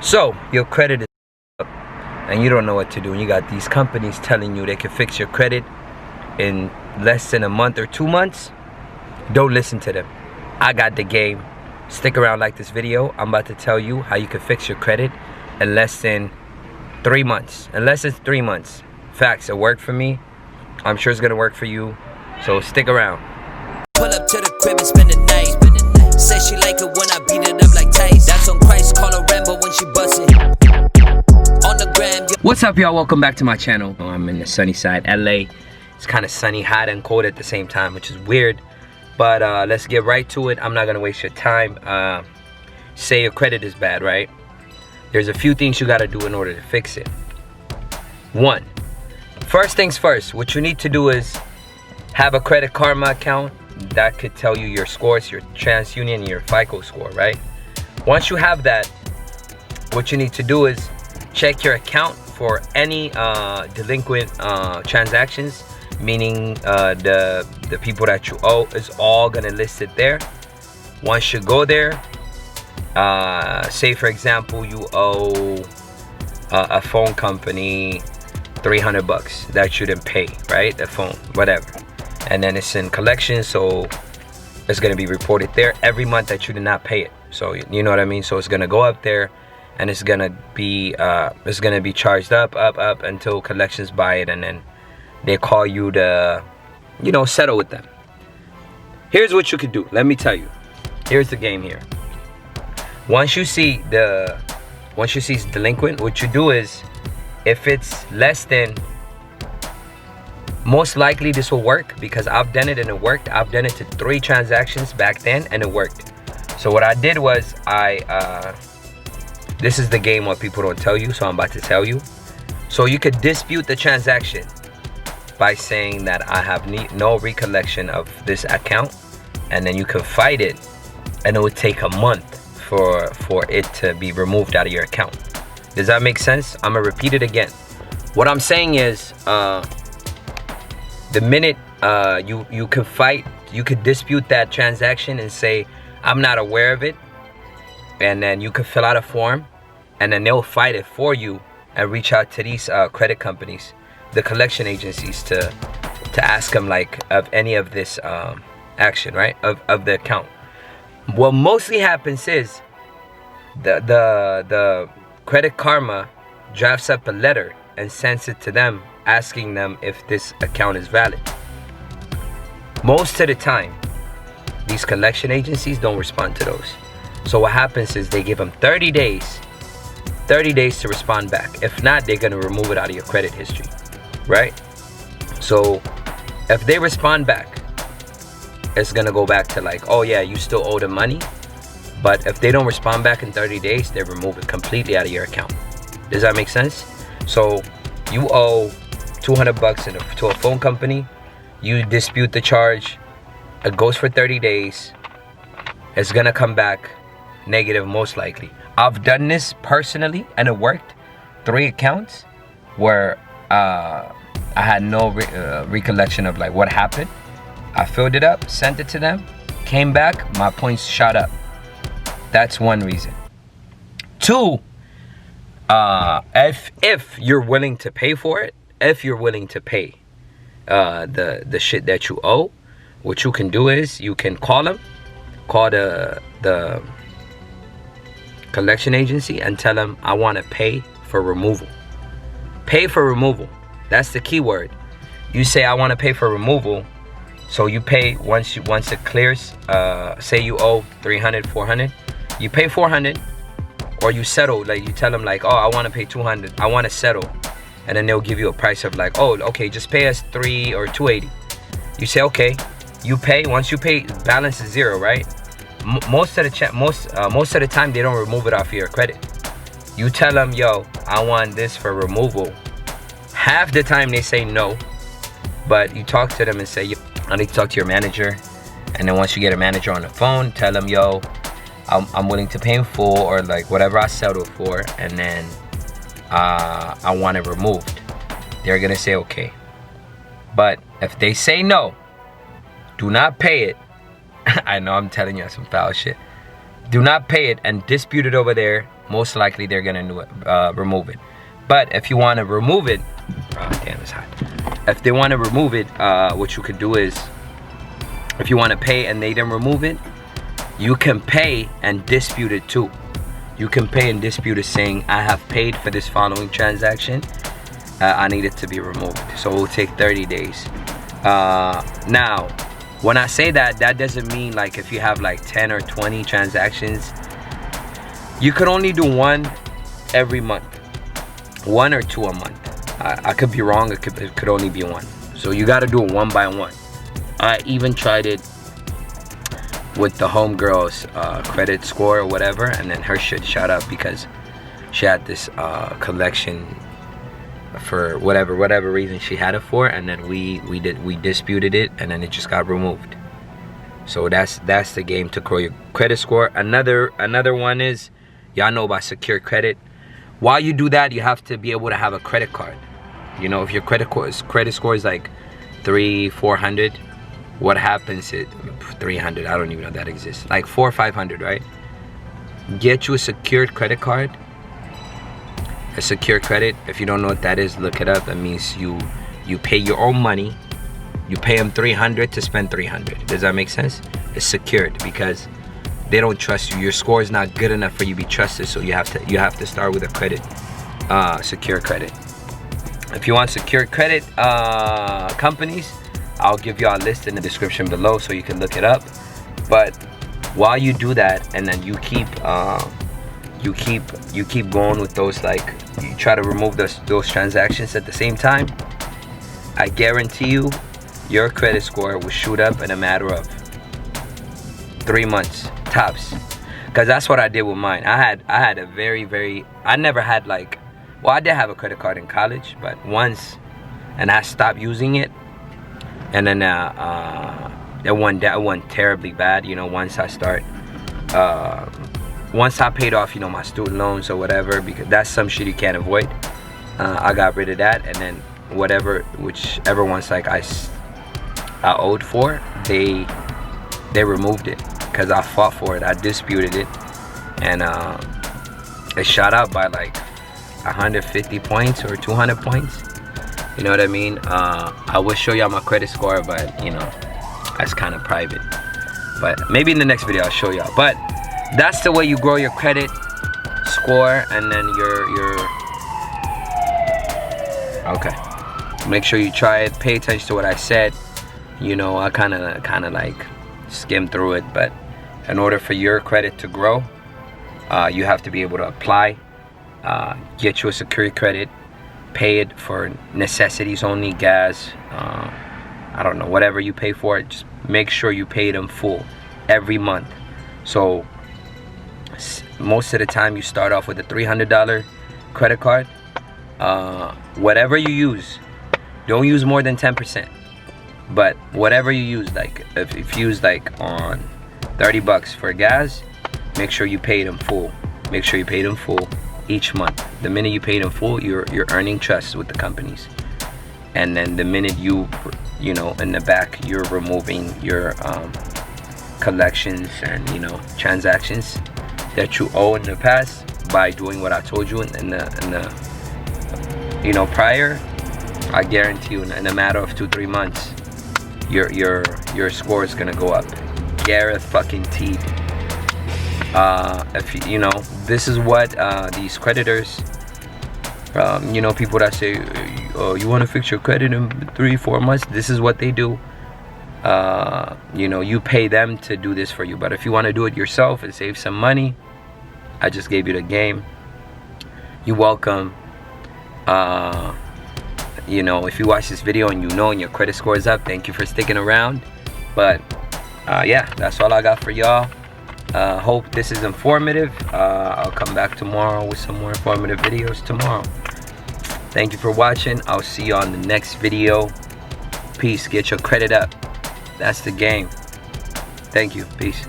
So your credit is up and you don't know what to do, and you got these companies telling you they can fix your credit in less than a month or 2 months. Don't listen to them. I got the game. Stick around, like this video. I'm about to tell you how you can fix your credit in less than 3 months. In less than 3 months. Facts, it worked for me. I'm sure it's gonna work for you. So stick around. Pull up to the crib and spend the night. Say she like it when I beat it up like Tice. That's on Christ, call her Rambo when she bust it. On the gram. What's up, y'all? Welcome back to my channel. I'm in the sunny side, LA. It's kind of sunny, hot, and cold at the same time, which is weird. But let's get right to it. I'm not gonna waste your time. Say your credit is bad, right? There's a few things you gotta do in order to fix it. One, first things first, what you need to do is have a Credit Karma account that could tell you your scores, your TransUnion, your FICO score, right? Once you have that, what you need to do is check your account for any delinquent transactions, meaning the people that you owe is all gonna list it there. Once you go there, say for example you owe a phone company $300 that you didn't pay, right? The phone, whatever, and then it's in collection, so it's gonna be reported there every month that you did not pay it. So you know what I mean. So it's gonna go up there, and it's gonna be charged up until collections buy it, and then they call you to, you know, settle with them. Here's what you could do. Let me tell you. Here's the game here. Once you see it's delinquent, what you do is, if it's less than, most likely this will work because I've done it and it worked. I've done it to 3 transactions back then and it worked. So what I did was this is the game what people don't tell you, so I'm about to tell you. So you could dispute the transaction by saying that I have no recollection of this account, and then you can fight it, and it would take a month for it to be removed out of your account. Does that make sense? I'm gonna repeat it again. What I'm saying is, the minute you could fight, you could dispute that transaction and say I'm not aware of it, and then you could fill out a form, and then they'll fight it for you and reach out to these credit companies, the collection agencies, to ask them like of any of this action, right, of the account. What mostly happens is the Credit Karma drafts up a letter and sends it to them, asking them if this account is valid. Most of the time, these collection agencies don't respond to those. So what happens is they give them 30 days to respond back. If not, they're gonna remove it out of your credit history, right? So if they respond back, it's gonna go back to like, oh yeah, you still owe the money. But if they don't respond back in 30 days, they remove it completely out of your account. Does that make sense? So you owe $200 to a phone company, you dispute the charge, it goes for 30 days, it's gonna come back negative most likely. I've done this personally and it worked. 3 accounts where I had no recollection of like what happened. I filled it up, sent it to them, came back, my points shot up. That's one reason. 2, if you're willing to pay for it, if you're willing to pay the shit that you owe, what you can do is you can call them, call the collection agency and tell them I want to pay for removal. Pay for removal. That's the key word. You say I want to pay for removal. So you pay once it clears. Say you owe 300, 400. You pay 400, or you settle. Like you tell them like, oh, I want to pay 200. I want to settle, and then they'll give you a price of like, oh, okay, just pay us 3 or 280. You say okay. You pay. Once you pay, balance is 0, right? Most of the time they don't remove it off your credit. You tell them, yo, I want this for removal. Half the time they say no, but you talk to them and say, I need to talk to your manager. And then once you get a manager on the phone, tell them, yo, I'm willing to pay in full, or like whatever I settled for, and then I want it removed. They're gonna say okay. But if they say no, do not pay it. I know I'm telling you some foul shit. Do not pay it and dispute it over there most likely they're gonna remove it. But if you want to remove it, damn, it's hot. If they want to remove it, what you could do is, if you want to pay and they didn't remove it, you can pay and dispute it too. You can pay and dispute it, saying, I have paid for this following transaction. I need it to be removed. So it will take 30 days. Now, when I say that, that doesn't mean like if you have like 10 or 20 transactions, you could only do one every month. 1 or 2 a month. I could be wrong. It could only be 1. So you got to do it one by one. I even tried it with the homegirl's credit score or whatever, and then her shit shot up because she had this collection for whatever reason she had it for, and then we disputed it, and then it just got removed. So that's the game to grow your credit score. Another one is, y'all know about secure credit. While you do that, you have to be able to have a credit card. You know, if your credit score is like 300-400, what happens is 300, I don't even know if that exists, like 400 or 500, right? Get you a secured credit card. A secure credit, if you don't know what that is, look it up. That means you pay your own money. You pay them 300 to spend 300. Does that make sense? It's secured because they don't trust you. Your score is not good enough for you to be trusted, so you have to start with a credit, secure credit. If you want secure credit companies, I'll give you a list in the description below so you can look it up. But while you do that, and then you keep going with those, like you try to remove those transactions at the same time, I guarantee you your credit score will shoot up in a matter of 3 months tops. Because that's what I did with mine. I had a very I never had like, well, I did have a credit card in college, but once, and I stopped using it, and then it went terribly bad. You know, once I paid off, you know, my student loans or whatever, because that's some shit you can't avoid. I got rid of that, and then whichever ones like I owed for, they removed it because I fought for it. I disputed it, and it shot up by like 150 points or 200 points. You know what I mean? I will show y'all my credit score, but you know, that's kind of private. But maybe in the next video I'll show y'all. But that's the way you grow your credit score, and then okay. Make sure you try it. Pay attention to what I said. You know, I kind of like skimmed through it, but in order for your credit to grow, you have to be able to apply, get you a secure credit, pay it for necessities only, gas, I don't know, whatever you pay for it, just make sure you pay it in full every month. So most of the time you start off with a $300 credit card. Whatever you use, don't use more than 10%. But whatever you use, like if you use like on 30 bucks for gas, make sure you pay it in full. Make sure you pay it in full each month. The minute you pay it in full, you're earning trust with the companies. And then the minute you know, in the back, you're removing your collections and, you know, transactions that you owe in the past by doing what I told you in the you know, prior. I guarantee you in a matter of 2-3 months, your score is gonna go up. Guaranteed. If you know, this is what these creditors, you know, people that say, oh, you want to fix your credit in 3-4 months, this is what they do. You know, you pay them to do this for you. But if you want to do it yourself and save some money, I just gave you the game. You're welcome. You know, if you watch this video and you know and your credit score is up, thank you for sticking around. But yeah, that's all I got for y'all. Hope this is informative. I'll come back tomorrow with some more informative videos tomorrow. Thank you for watching. I'll see you on the next video. Peace. Get your credit up. That's the game. Thank you. Peace.